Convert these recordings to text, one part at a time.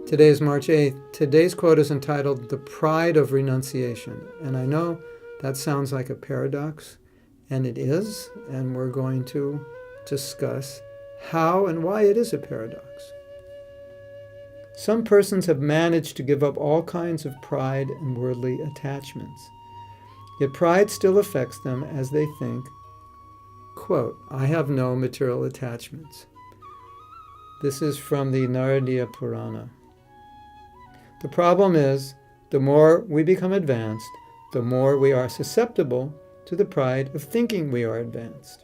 Today is March 8th. Today's quote is entitled "The Pride of Renunciation." And I know that sounds like a paradox, and it is, and we're going to discuss how and why it is a paradox. Some persons have managed to give up all kinds of pride and worldly attachments. Yet pride still affects them as they think, quote, "I have no material attachments." This is from the Naradiya Purana. The problem is, the more we become advanced, the more we are susceptible to the pride of thinking we are advanced.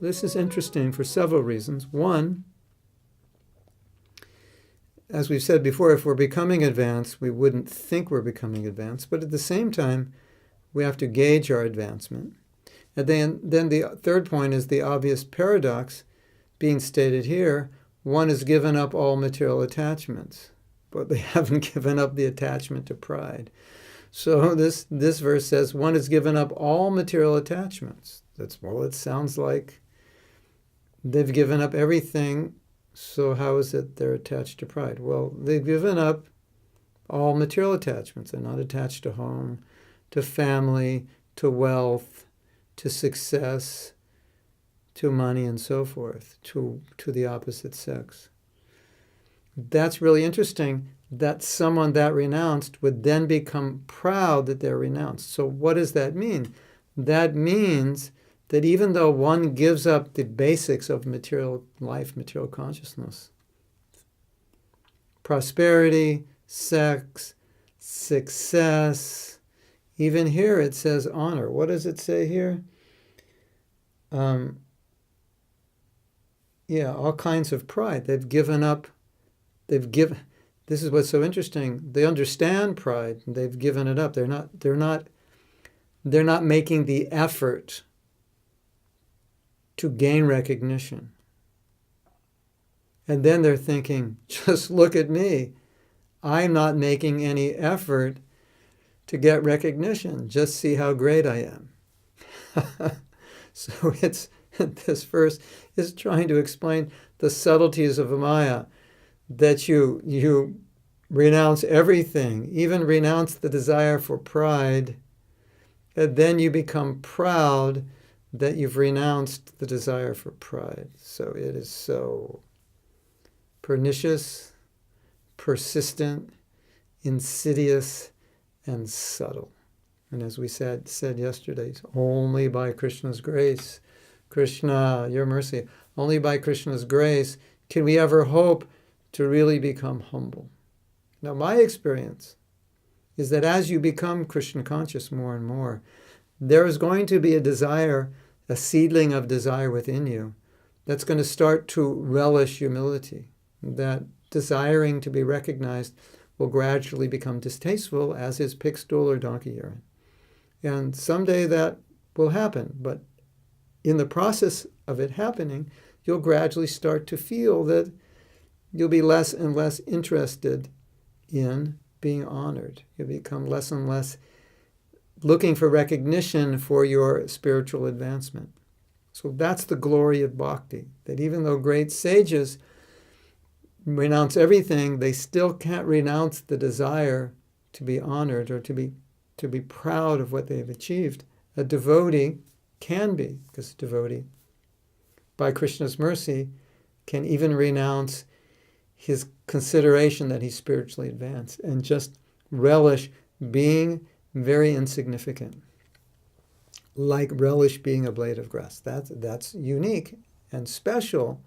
This is interesting for several reasons. One, as we've said before, if we're becoming advanced, we wouldn't think we're becoming advanced, but at the same time, we have to gauge our advancement. And then the third point is the obvious paradox being stated here. One has given up all material attachments, but they haven't given up the attachment to pride. So this verse says one has given up all material attachments. It sounds like they've given up everything, so how is it they're attached to pride? Well, they've given up all material attachments. They're not attached to home, to family, to wealth, to success, to money, and so forth, to the opposite sex. That's really interesting that someone that renounced would then become proud that they're renounced. So what does that mean? That means that even though one gives up the basics of material life, material consciousness, prosperity, sex, success, even here it says honor. What does it say here? All kinds of pride. They've given up, this is what's so interesting. They understand pride, and they've given it up. They're not making the effort to gain recognition. And then they're thinking, just look at me. I'm not making any effort to get recognition. Just see how great I am. So this verse is trying to explain the subtleties of Maya, that you renounce everything, even renounce the desire for pride, and then you become proud that you've renounced the desire for pride. So it is so pernicious, persistent, insidious, and subtle. And as we said yesterday, only by Krishna's grace, Krishna, your mercy, only by Krishna's grace can we ever hope to really become humble. Now, my experience is that as you become Krishna conscious more and more, there is going to be a desire, a seedling of desire within you that's going to start to relish humility. That desiring to be recognized will gradually become distasteful, as is pig stool or donkey urine. And someday that will happen, but in the process of it happening, you'll gradually start to feel that you'll be less and less interested in being honored. You'll become less and less looking for recognition for your spiritual advancement. So that's the glory of bhakti, that even though great sages renounce everything, they still can't renounce the desire to be honored or to be proud of what they've achieved. A devotee can be, because a devotee, by Krishna's mercy, can even renounce his consideration that he's spiritually advanced and just relish being very insignificant, like relish being a blade of grass. That's unique and special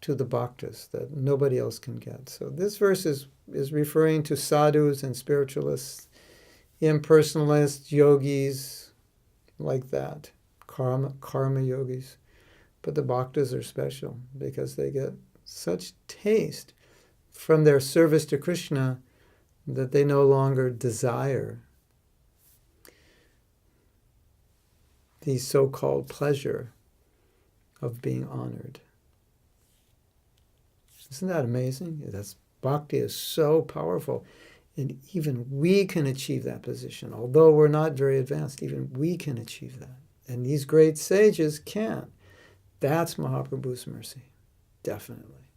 to the bhaktas that nobody else can get. So this verse is referring to sadhus and spiritualists, impersonalists, yogis, like that, karma yogis. But the bhaktas are special because they get such taste from their service to Krishna that they no longer desire the so-called pleasure of being honored. Isn't that amazing? Bhakti is so powerful. And even we can achieve that position. Although we're not very advanced, even we can achieve that. And these great sages can't. That's Mahaprabhu's mercy. Definitely.